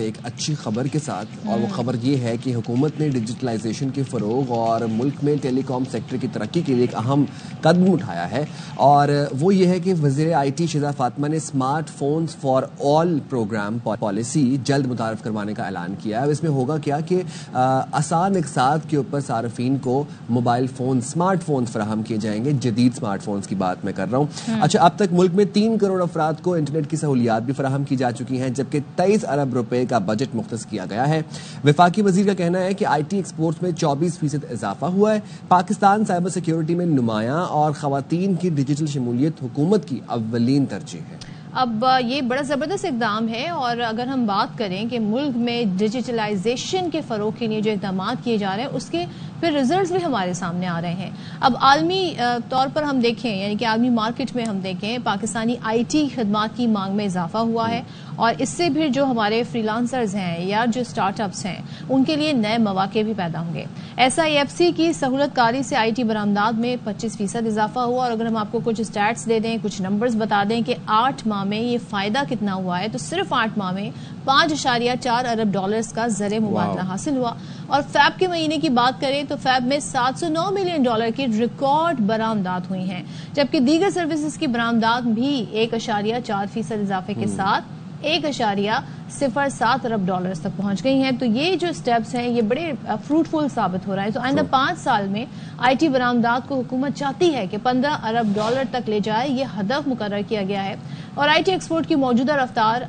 ایک اچھی خبر کے ساتھ، اور وہ خبر یہ ہے کہ حکومت نے ڈیجیٹلائزیشن کے فروغ اور ملک میں ٹیلی کام سیکٹر کی ترقی کے لیے ایک اہم قدم اٹھایا ہے، اور وہ یہ ہے کہ وزیر آئی ٹی شہزاد فاطمہ نے smart phones for all programme policy جلد متعارف کروانے کا اعلان کیا ہے۔ اب اس میں ہوگا کیا کہ آسان اقساط کے اوپر صارفین کو موبائل فون اسمارٹ فونز فراہم کیے جائیں گے۔ جدید اسمارٹ فونز کی بات میں کر رہا ہوں۔ اچھا، اب تک ملک میں 3 کروڑ افراد کو انٹرنیٹ کی سہولیات بھی فراہم کی جا چکی ہیں، جبکہ 23 ارب روپے کا بجٹ مختص کیا گیا ہے۔ وفاقی وزیر کا کہنا ہے کہ آئی ٹی ایکسپورٹس میں 24% اضافہ ہوا ہے۔ پاکستان سائبر سیکیورٹی میں نمایاں اور خواتین کی ڈیجیٹل شمولیت حکومت کی اولین ترجیح ہے۔ اب یہ بڑا زبردست اقدام ہے، اور اگر ہم بات کریں کہ ملک میں ڈیجیٹلائزیشن کے فروغ کے لیے جو اقدامات کیے جا رہے ہیں اس کے پھر ریزلٹس بھی ہمارے سامنے آ رہے ہیں۔ اب عالمی طور پر ہم دیکھیں، یعنی کہ عالمی مارکیٹ میں ہم دیکھیں، پاکستانی آئی ٹی خدمات کی مانگ میں اضافہ ہوا ہے، اور اس سے بھی جو ہمارے فری لانسرز ہیں یا جو اسٹارٹ اپس ہیں ان کے لیے نئے مواقع بھی پیدا ہوں گے۔ SIFC کی سہولت کاری سے آئی ٹی برآمدات میں 25% اضافہ ہوا، اور اگر ہم آپ کو کچھ اسٹیٹس دے دیں، کچھ نمبرز بتا دیں کہ 8 ماہ میں یہ فائدہ کتنا ہوا ہے، تو صرف 8 ماہ میں $5.4 ارب کا زر مبادلہ حاصل ہوا۔ اور فیب کے مہینے کی بات کریں تو فیب میں $709 ملین کی ریکارڈ برآمدات ہوئی ہیں، جبکہ دیگر سروسز کی برآمدات بھی 1.4% اضافے کے ساتھ $1.07 ارب تک پہنچ گئی ہیں۔ تو یہ جو سٹیپس ہیں یہ بڑے فروٹفل ثابت ہو رہا ہے۔ تو آئندہ 5 سال میں آئی ٹی برآمدات کو حکومت چاہتی ہے کہ $15 ارب تک لے جائے، یہ ہدف مقرر کیا گیا ہے، اور آئی ٹی ایکسپورٹ کی موجودہ رفتار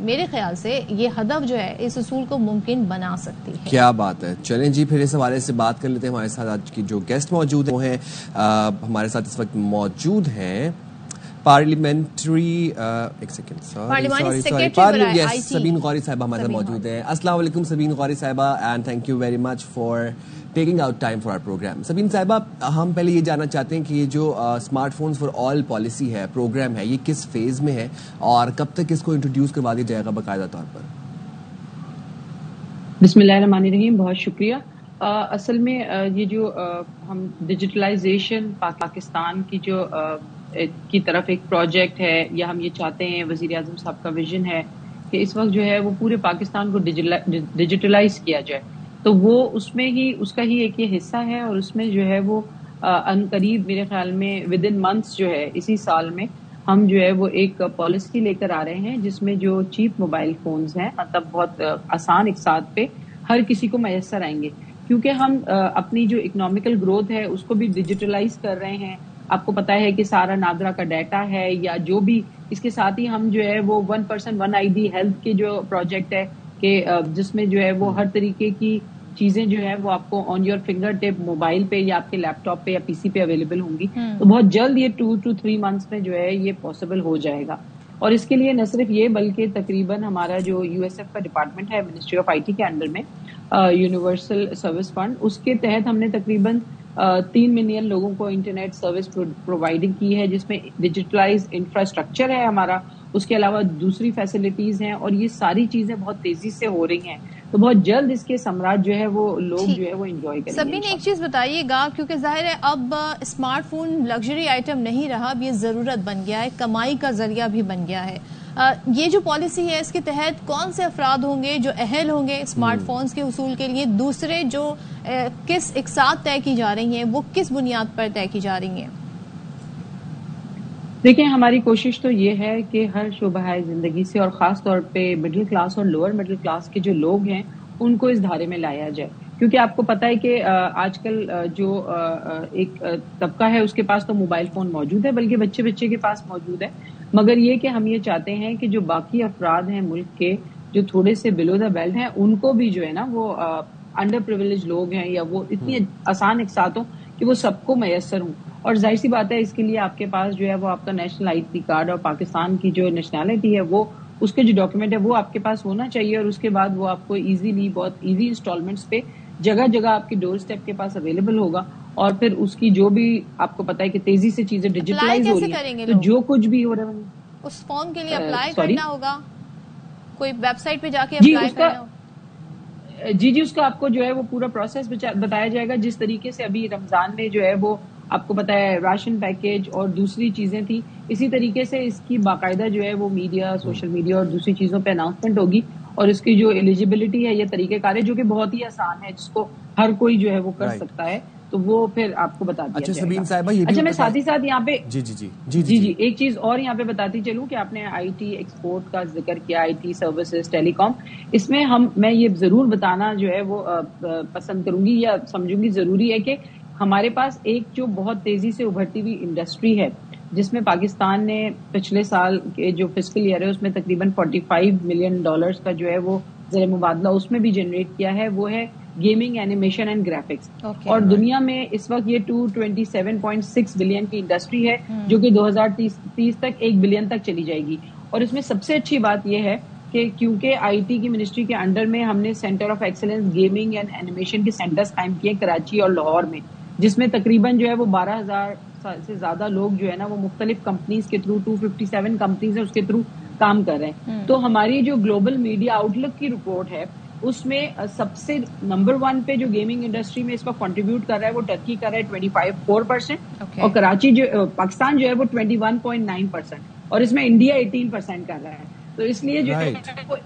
میرے خیال سے یہ ہدف جو ہے اس اصول کو ممکن بنا سکتی ہے۔ کیا بات ہے۔ چلیں جی، پھر اس حوالے سے بات کر لیتے ہیں۔ ہمارے ساتھ آج کی جو گیسٹ موجود ہیں وہ ہیں، ہمارے ساتھ اس وقت موجود ہیں پارلیمنٹری سبین غوری صاحبہ ہمارے ساتھ موجود ہیں۔ السلام علیکم سبین غوری صاحبہ، and thank you very much for taking out time for our programme. Sabeen صاحبہ، ہم پہلے یہ جاننا چاہتے ہیں کہ یہ جو smart phones for all policy ہے، پروگرام ہے، یہ کس فیز میں ہے اور کب تک اس کو انٹروڈیوس کروا دیا جائے گا باقاعدہ طور پر؟ بسم اللہ الرحمن الرحیم، بہت شکریہ۔ اصل میں یہ جو ہم ڈیجیٹلائزیشن پاکستان کی جو کی طرف ایک پروجیکٹ ہے، یا ہم یہ چاہتے ہیں، وزیر اعظم صاحب کا ویژن ہے کہ اس وقت جو ہے وہ پورے پاکستان کو ڈیجیٹلائز کیا جائے، تو وہ اس کا ہی ایک یہ حصہ ہے، اور اس میں جو ہے وہ ان قریب میرے خیال میں ودن منتھس جو ہے اسی سال میں ہم جو ہے وہ ایک پالیسی لے کر آ رہے ہیں، جس میں جو چیپ موبائل فونز ہیں، مطلب بہت آسان اقساط پہ ہر کسی کو میسر آئیں گے، کیونکہ ہم اپنی جو اکنامیکل گروتھ ہے اس کو بھی ڈیجیٹلائز کر رہے ہیں۔ آپ کو پتا ہے کہ سارا نادرا کا ڈیٹا ہے، یا جو بھی اس کے ساتھ ہی ہم جو ہے وہ 1% 1 ID ہیلتھ کے جو پروجیکٹ ہے کہ جس میں جو ہے وہ ہر طریقے کی چیزیں جو ہے وہ آپ کو on your finger tip mobile پہ یا آپ کے لیپ ٹاپ پہ یا پی سی پہ اویلیبل ہوں گی، تو بہت جلد یہ 2 to 3 months میں جو ہے یہ پاسبل ہو جائے گا۔ اور اس کے لیے نہ صرف یہ بلکہ تقریباً ہمارا جو USF کا ڈپارٹمنٹ ہے منسٹری آف IT کے انڈر میں، یونیورسل سروس فنڈ، اس کے تحت ہم نے تقریباً 3 ملین لوگوں کو انٹرنیٹ سروس پرووائڈنگ کی ہے، جس میں ڈیجیٹلائز انفراسٹرکچر ہے ہمارا، اس کے علاوہ دوسری فیسلٹیز ہیں، اور یہ ساری چیزیں بہت تیزی سے ہو رہی ہیں، تو بہت جلد اس کے ثمرات جو ہے وہ لوگ جو ہے وہ انجوائے کریں گے۔ سبین، ایک چیز بتائیے گا، کیونکہ ظاہر ہے اب اسمارٹ فون لگژری آئٹم نہیں رہا، اب یہ ضرورت بن گیا ہے، کمائی کا ذریعہ بھی بن گیا ہے۔ یہ جو پالیسی ہے اس کے تحت کون سے افراد ہوں گے جو اہل ہوں گے اسمارٹ فونز کے حصول کے لیے؟ دوسرے جو کس اقساط طے کی جا رہی ہیں وہ کس بنیاد پر طے کی جا رہی ہیں؟ دیکھیں، ہماری کوشش تو یہ ہے کہ ہر شعبہ زندگی سے، اور خاص طور پہ مڈل کلاس اور لوور مڈل کلاس کے جو لوگ ہیں ان کو اس دھارے میں لایا جائے، کیونکہ آپ کو پتا ہے کہ آج کل جو ایک طبقہ ہے اس کے پاس تو موبائل فون موجود ہے، بلکہ بچے کے پاس موجود ہے، مگر یہ کہ ہم یہ چاہتے ہیں کہ جو باقی افراد ہیں ملک کے جو تھوڑے سے بلو دا بیلٹ ہیں، ان کو بھی جو ہے نا وہ انڈر پریویلیج لوگ ہیں، یا وہ اتنی آسان اقساط ہوں کہ وہ سب کو میسر ہوں۔ اور ظاہر سی بات ہے اس کے لیے آپ کے پاس جو ہے وہ آپ کا نیشنل ID کارڈ، اور پاکستان کی جو نیشنلٹی ہے وہ اس کے جو ڈاکیومنٹ ہے وہ آپ کے پاس ہونا چاہیے، اور اس کے بعد وہ آپ کو بہت ایزی انسٹالمنٹس پہ جگہ آپ کے ڈور اسٹیپ کے پاس اویلیبل ہوگا، اور پھر اس کی جو بھی آپ کو پتا ہے کہ تیزی سے چیزیں ڈیجیٹلائز ہو رہی ہیں، تو جو کچھ بھی ہو رہا ہے اس فارم کے لیے اپلائی کرنا ہوگا، کوئی ویب سائٹ پہ جا کے اپلائی کرنا ہوگا؟ جی اس کا آپ کو جو ہے وہ پورا پروسیس بتایا جائے گا، جس طریقے سے ابھی رمضان میں جو ہے وہ آپ کو پتا ہے راشن پیکیج اور دوسری چیزیں تھی، اسی طریقے سے اس کی باقاعدہ جو ہے وہ میڈیا، سوشل میڈیا اور دوسری چیزوں پہ اناؤنسمنٹ ہوگی، اور اس کی جو ایلیجیبلٹی ہے یہ طریقہ کار ہے جو کہ بہت ہی آسان ہے، جس کو ہر کوئی جو ہے وہ کر سکتا ہے، تو وہ پھر آپ کو بتا دیا اچھا جائے گا۔ سبین صاحبہ یہ اچھا میں ساتھ ہی ساتھ یہاں پہ جی ایک چیز اور یہاں پہ بتاتی چلوں کہ آپ نے آئی ٹی ایکسپورٹ کا ذکر کیا، آئی ٹی سروسز، ٹیلی کام، اس میں میں یہ ضرور بتانا جو ہے وہ پسند کروں گی یا سمجھوں گی ضروری ہے کہ ہمارے پاس ایک جو بہت تیزی سے ابھرتی ہوئی انڈسٹری ہے جس میں پاکستان نے پچھلے سال کے جو فسکل ایئر ہے اس میں تقریباً $45 ملین کا جو ہے وہ زر مبادلہ اس میں بھی جنریٹ کیا ہے، وہ ہے گیمنگ، اینیمیشن اینڈ گرافکس۔ اور دنیا میں اس وقت یہ 227.6 بلین کی انڈسٹری ہے جو کہ 2030 تک 1 بلین تک چلی جائے گی۔ اور اس میں سب سے اچھی بات یہ ہے کہ کیونکہ آئی ٹی کی منسٹری کے انڈر میں ہم نے centre of excellence gaming and animation کے سینٹرز قائم کیے کراچی اور لاہور میں، جس میں تقریباً جو ہے وہ 12,000 سے زیادہ لوگ جو ہے نا وہ مختلف کمپنیز کے تھرو 257 کمپنیز ہیں اس کے تھرو کام کر رہے ہیں۔ تو ہماری جو گلوبل میڈیا آؤٹ لک کی رپورٹ ہے اس میں سب سے نمبر 1 پہ جو گیمنگ انڈسٹری میں اس وقت کنٹریبیوٹ کر رہا ہے وہ ٹرکی کر رہا ہے 25.4%، اور کراچی جو پاکستان جو ہے وہ 21.9%، اور اس میں انڈیا 18% کر رہا ہے۔ تو اس لیے جو ہے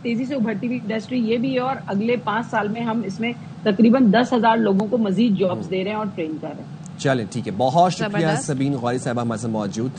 تیزی سے ابھرتی ہوئی انڈسٹری یہ بھی ہے، اور اگلے 5 سال میں ہم اس میں تقریباً 10,000 لوگوں کو مزید جابز دے رہے ہیں اور ٹرین کر رہے ہیں۔ چلیں ٹھیک ہے، بہت شکریہ سبین غوری صاحبہ ہمارے ساتھ موجود تھی۔